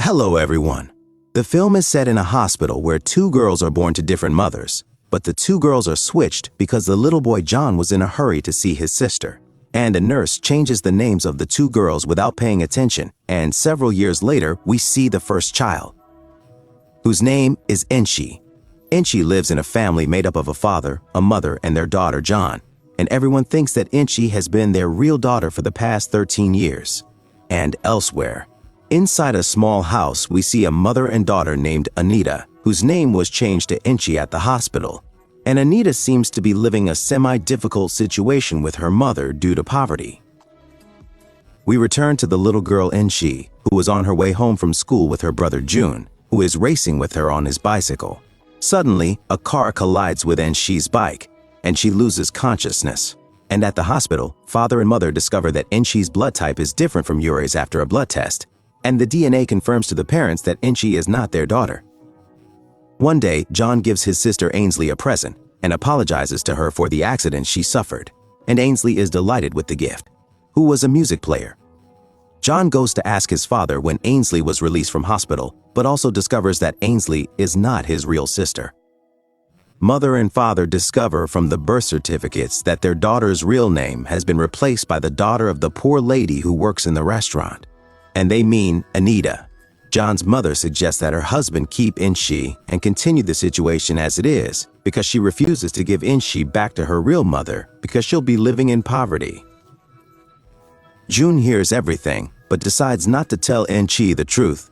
Hello everyone. The film is set in a hospital where two girls are born to different mothers, but the two girls are switched because the little boy John was in a hurry to see his sister. And a nurse changes the names of the two girls without paying attention, and several years later we see the first child, whose name is Enchi. Enchi lives in a family made up of a father, a mother, and their daughter John, and everyone thinks that Enchi has been their real daughter for the past 13 years. And elsewhere, inside a small house, we see a mother and daughter named Anita, whose name was changed to Enchi at the hospital. And Anita seems to be living a semi-difficult situation with her mother due to poverty. We return to the little girl Enchi, who was on her way home from school with her brother Jun, who is racing with her on his bicycle. Suddenly, a car collides with Enchi's bike, and she loses consciousness. And at the hospital, father and mother discover that Enchi's blood type is different from Yuri's after a blood test, and the DNA confirms to the parents that Enchi is not their daughter. One day, John gives his sister Ainsley a present and apologizes to her for the accident she suffered, and Ainsley is delighted with the gift, who was a music player. John goes to ask his father when Ainsley was released from hospital, but also discovers that Ainsley is not his real sister. Mother and father discover from the birth certificates that their daughter's real name has been replaced by the daughter of the poor lady who works in the restaurant. And they mean Anita. John's mother suggests that her husband keep Enchi and continue the situation as it is because she refuses to give Enchi back to her real mother because she'll be living in poverty. Jun hears everything but decides not to tell Enchi the truth.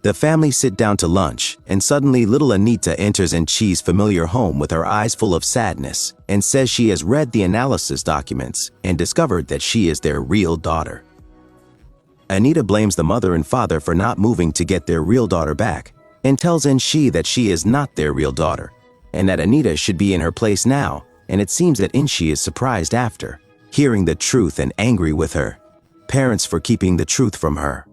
The family sit down to lunch, and suddenly little Anita enters Enchi's familiar home with her eyes full of sadness and says she has read the analysis documents and discovered that she is their real daughter. Anita blames the mother and father for not moving to get their real daughter back and tells Enchi that she is not their real daughter and that Anita should be in her place now, and it seems that Enchi is surprised after hearing the truth and angry with her parents for keeping the truth from her.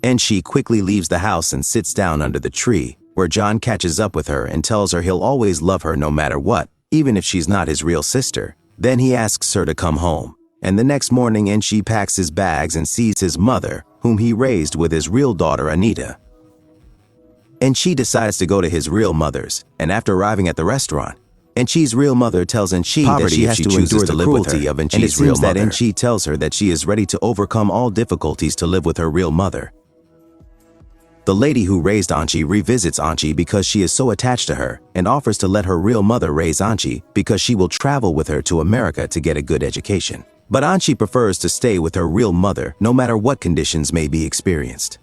Enchi quickly leaves the house and sits down under the tree, where John catches up with her and tells her he'll always love her no matter what, even if she's not his real sister. Then he asks her to come home. And the next morning, Enchi packs his bags and sees his mother, whom he raised with his real daughter Anita. Enchi decides to go to his real mother's, and after arriving at the restaurant, Enchi's real mother tells Enchi that she has to endure the cruelty of Enchi's real mother. And it seems that Enchi tells her that she is ready to overcome all difficulties to live with her real mother. The lady who raised Enchi revisits Enchi because she is so attached to her and offers to let her real mother raise Enchi because she will travel with her to America to get a good education. But Enchi prefers to stay with her real mother no matter what conditions may be experienced.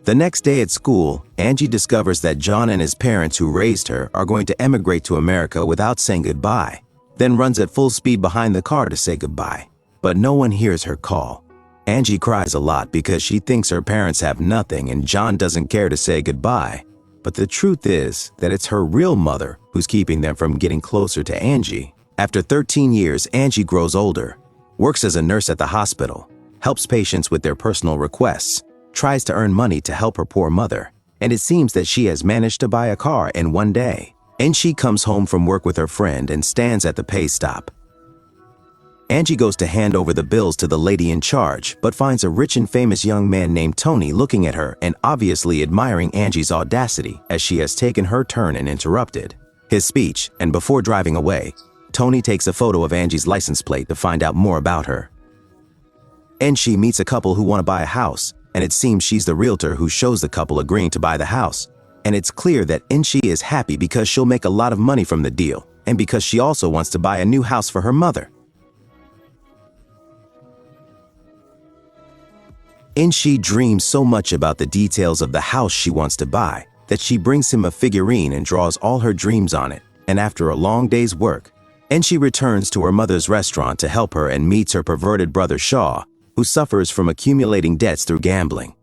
The next day at school, Angie discovers that John and his parents who raised her are going to emigrate to America without saying goodbye, then runs at full speed behind the car to say goodbye. But no one hears her call. Angie cries a lot because she thinks her parents have nothing and John doesn't care to say goodbye. But the truth is that it's her real mother who's keeping them from getting closer to Angie. After 13 years, Angie grows older, works as a nurse at the hospital, helps patients with their personal requests, tries to earn money to help her poor mother, and it seems that she has managed to buy a car in one day. Angie comes home from work with her friend and stands at the pay stop. Angie goes to hand over the bills to the lady in charge, but finds a rich and famous young man named Tony looking at her and obviously admiring Angie's audacity as she has taken her turn and interrupted his speech, and before driving away, Tony takes a photo of Angie's license plate to find out more about her. Angie meets a couple who want to buy a house, and it seems she's the realtor who shows the couple agreeing to buy the house. And it's clear that Angie is happy because she'll make a lot of money from the deal, and because she also wants to buy a new house for her mother. Angie dreams so much about the details of the house she wants to buy that she brings him a figurine and draws all her dreams on it, and after a long day's work, Angie returns to her mother's restaurant to help her and meets her perverted brother Shaw, who suffers from accumulating debts through gambling.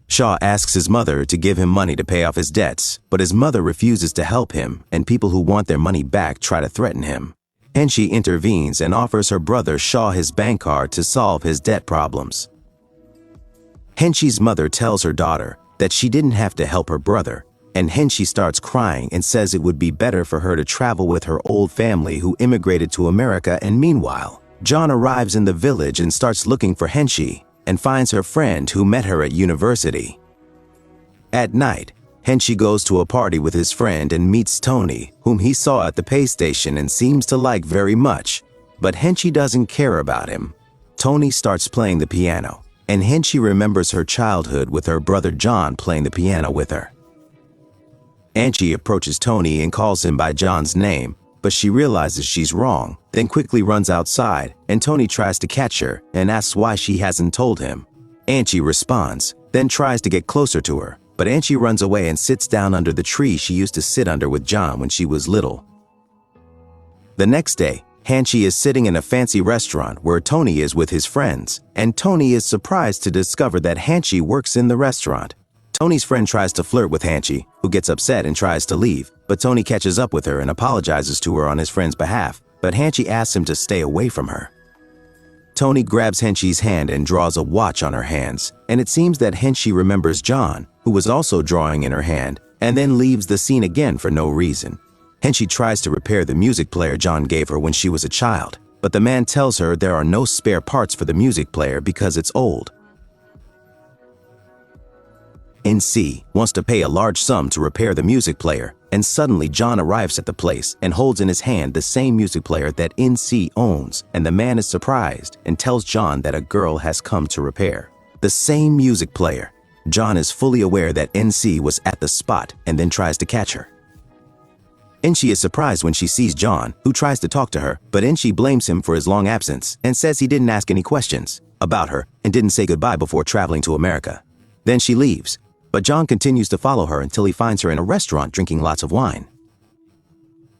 Shaw asks his mother to give him money to pay off his debts, but his mother refuses to help him, and people who want their money back try to threaten him. Angie intervenes and offers her brother Shaw his bank card to solve his debt problems. Henshie's mother tells her daughter that she didn't have to help her brother, and Henshie starts crying and says it would be better for her to travel with her old family who immigrated to America, and meanwhile, John arrives in the village and starts looking for Henshie, and finds her friend who met her at university. At night, Henshi goes to a party with his friend and meets Tony, whom he saw at the pay station and seems to like very much, but Henshi doesn't care about him. Tony starts playing the piano, and Henshi remembers her childhood with her brother John playing the piano with her. Henshi approaches Tony and calls him by John's name, but she realizes she's wrong, then quickly runs outside, and Tony tries to catch her and asks why she hasn't told him. Henshi responds, then tries to get closer to her, but Henshi runs away and sits down under the tree she used to sit under with John when she was little. The next day, Henshi is sitting in a fancy restaurant where Tony is with his friends, and Tony is surprised to discover that Henshi works in the restaurant. Tony's friend tries to flirt with Henshi, who gets upset and tries to leave, but Tony catches up with her and apologizes to her on his friend's behalf, but Henshi asks him to stay away from her. Tony grabs Henshi's hand and draws a watch on her hands, and it seems that Henshi remembers John, who was also drawing in her hand, and then leaves the scene again for no reason. Henshi tries to repair the music player John gave her when she was a child, but the man tells her there are no spare parts for the music player because it's old. NC wants to pay a large sum to repair the music player, and suddenly John arrives at the place and holds in his hand the same music player that NC owns, and the man is surprised and tells John that a girl has come to repair the same music player. John is fully aware that NC was at the spot and then tries to catch her. Enshi is surprised when she sees John, who tries to talk to her, but Enshi blames him for his long absence and says he didn't ask any questions about her and didn't say goodbye before traveling to America. Then she leaves, but John continues to follow her until he finds her in a restaurant drinking lots of wine.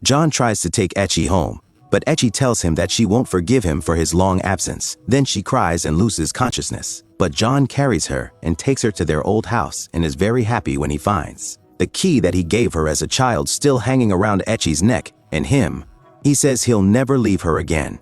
John tries to take Echi home, but Echi tells him that she won't forgive him for his long absence. Then she cries and loses consciousness, but John carries her and takes her to their old house and is very happy when he finds the key that he gave her as a child still hanging around Echi's neck, and he says he'll never leave her again.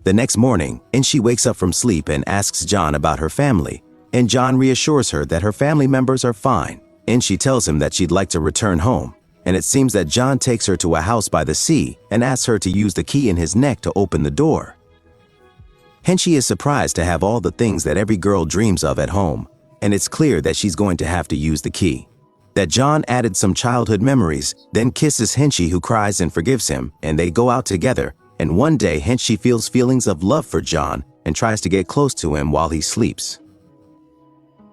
The next morning, Enshi wakes up from sleep and asks John about her family, and John reassures her that her family members are fine. Enshi tells him that she'd like to return home, and it seems that John takes her to a house by the sea and asks her to use the key in his neck to open the door. Henshi is surprised to have all the things that every girl dreams of at home, and it's clear that she's going to have to use the key. That John added some childhood memories, then kisses Henshi, who cries and forgives him, and they go out together, and one day Henshi feels feelings of love for John and tries to get close to him while he sleeps.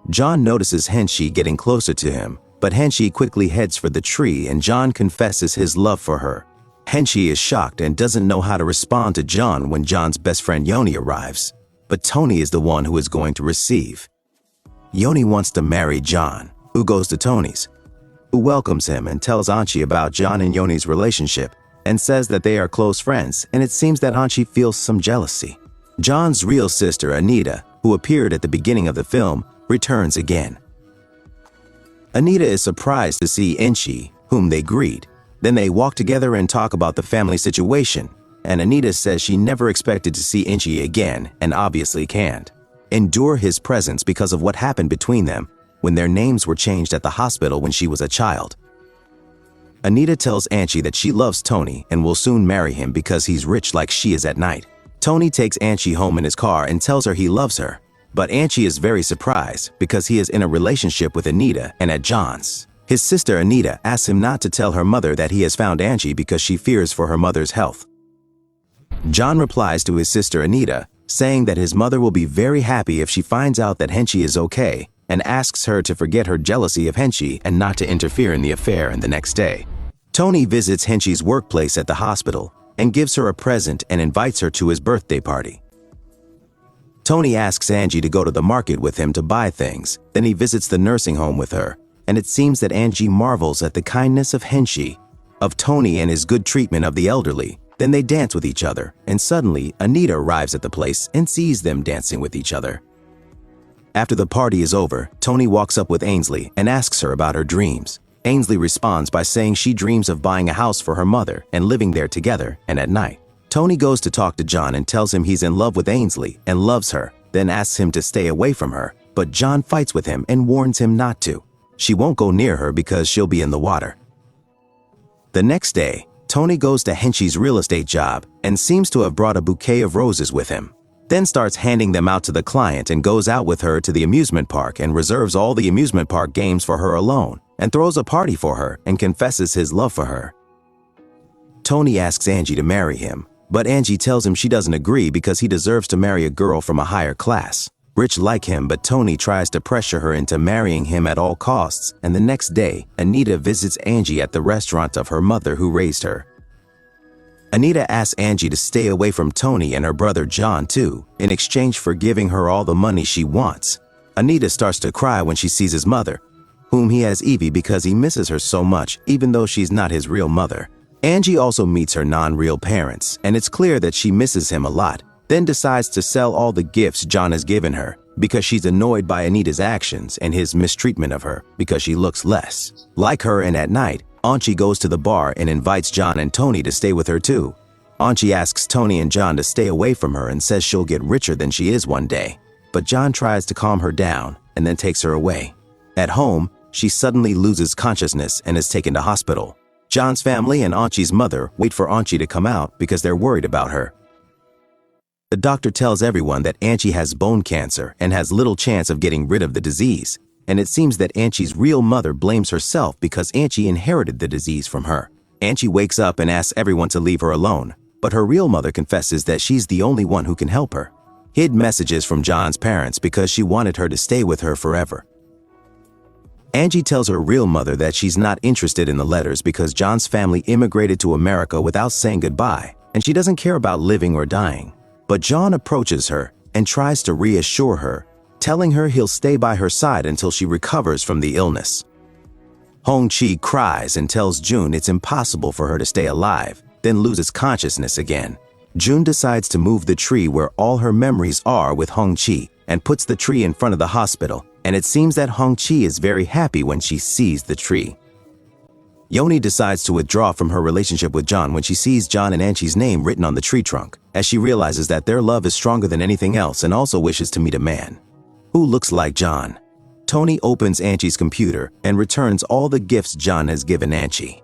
John notices Henshi getting closer to him, but Henshi quickly heads for the tree and John confesses his love for her. Henshi is shocked and doesn't know how to respond to John when John's best friend Yoni arrives, but Tony is the one who is going to receive. Yoni wants to marry John, who goes to Tony's, who welcomes him and tells Anchi about John and Yoni's relationship and says that they are close friends, and it seems that Anchi feels some jealousy. John's real sister, Anita, who appeared at the beginning of the film, returns again. Anita is surprised to see Enshi, whom they greet. Then they walk together and talk about the family situation, and Anita says she never expected to see Enshi again and obviously can't endure his presence because of what happened between them when their names were changed at the hospital when she was a child. Anita tells Anchi that she loves Tony and will soon marry him because he's rich like she is at night. Tony takes Anchi home in his car and tells her he loves her, but Anchi is very surprised because he is in a relationship with Anita and at John's. His sister Anita asks him not to tell her mother that he has found Anchi because she fears for her mother's health. John replies to his sister Anita, saying that his mother will be very happy if she finds out that Henshi is okay, and asks her to forget her jealousy of Henshi and not to interfere in the affair. And the next day, Tony visits Henshi's workplace at the hospital and gives her a present and invites her to his birthday party. Tony asks Angie to go to the market with him to buy things, then he visits the nursing home with her, and it seems that Angie marvels at the kindness of Henshi, of Tony and his good treatment of the elderly. Then they dance with each other, and suddenly Anita arrives at the place and sees them dancing with each other. After the party is over, Tony walks up with Ainsley and asks her about her dreams. Ainsley responds by saying she dreams of buying a house for her mother and living there together, and at night, Tony goes to talk to John and tells him he's in love with Ainsley and loves her, then asks him to stay away from her, but John fights with him and warns him not to. She won't go near her because she'll be in the water. The next day, Tony goes to Henshi's real estate job and seems to have brought a bouquet of roses with him. then starts handing them out to the client and goes out with her to the amusement park and reserves all the amusement park games for her alone and throws a party for her and confesses his love for her. Tony asks Angie to marry him, but Angie tells him she doesn't agree because he deserves to marry a girl from a higher class. Rich like him, but Tony tries to pressure her into marrying him at all costs, and the next day, Anita visits Angie at the restaurant of her mother who raised her. Anita asks Angie to stay away from Tony and her brother John too, in exchange for giving her all the money she wants. Anita starts to cry when she sees his mother, whom he has Evie because he misses her so much, even though she's not his real mother. Angie also meets her non-real parents, and it's clear that she misses him a lot, then decides to sell all the gifts John has given her because she's annoyed by Anita's actions and his mistreatment of her because she looks less like her. And at night, Angie goes to the bar and invites John and Tony to stay with her too. Angie asks Tony and John to stay away from her and says she'll get richer than she is one day, but John tries to calm her down and then takes her away. At home, she suddenly loses consciousness and is taken to hospital. John's family and Angie's mother wait for Angie to come out because they're worried about her. The doctor tells everyone that Angie has bone cancer and has little chance of getting rid of the disease, and it seems that Angie's real mother blames herself because Angie inherited the disease from her. Angie wakes up and asks everyone to leave her alone, but her real mother confesses that she's the only one who can help her. Hid messages from John's parents because she wanted her to stay with her forever. Angie tells her real mother that she's not interested in the letters because John's family immigrated to America without saying goodbye, and she doesn't care about living or dying. But John approaches her and tries to reassure her, telling her he'll stay by her side until she recovers from the illness. Hong-Chi cries and tells June it's impossible for her to stay alive, then loses consciousness again. June decides to move the tree where all her memories are with Hong-Chi and puts the tree in front of the hospital, and it seems that Hong-Chi is very happy when she sees the tree. Yoni decides to withdraw from her relationship with John when she sees John and Angie's name written on the tree trunk, as she realizes that their love is stronger than anything else and also wishes to meet a man who looks like John. Tony opens Angie's computer and returns all the gifts John has given Angie.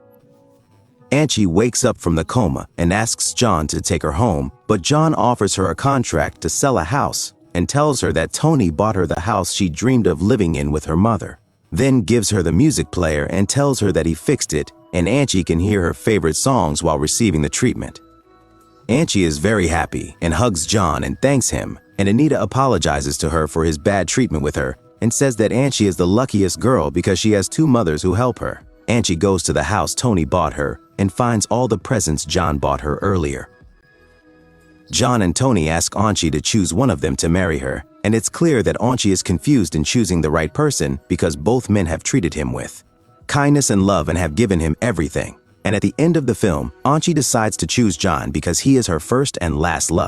Angie wakes up from the coma and asks John to take her home, but John offers her a contract to sell a house and tells her that Tony bought her the house she dreamed of living in with her mother, then gives her the music player and tells her that he fixed it and Angie can hear her favorite songs while receiving the treatment. Angie is very happy and hugs John and thanks him, and Anita apologizes to her for his bad treatment with her and says that Angie is the luckiest girl because she has two mothers who help her. Angie goes to the house Tony bought her and finds all the presents John bought her earlier. John and Tony ask Angie to choose one of them to marry her, and it's clear that Angie is confused in choosing the right person because both men have treated him with kindness and love and have given him everything. And at the end of the film, Angie decides to choose John because he is her first and last love.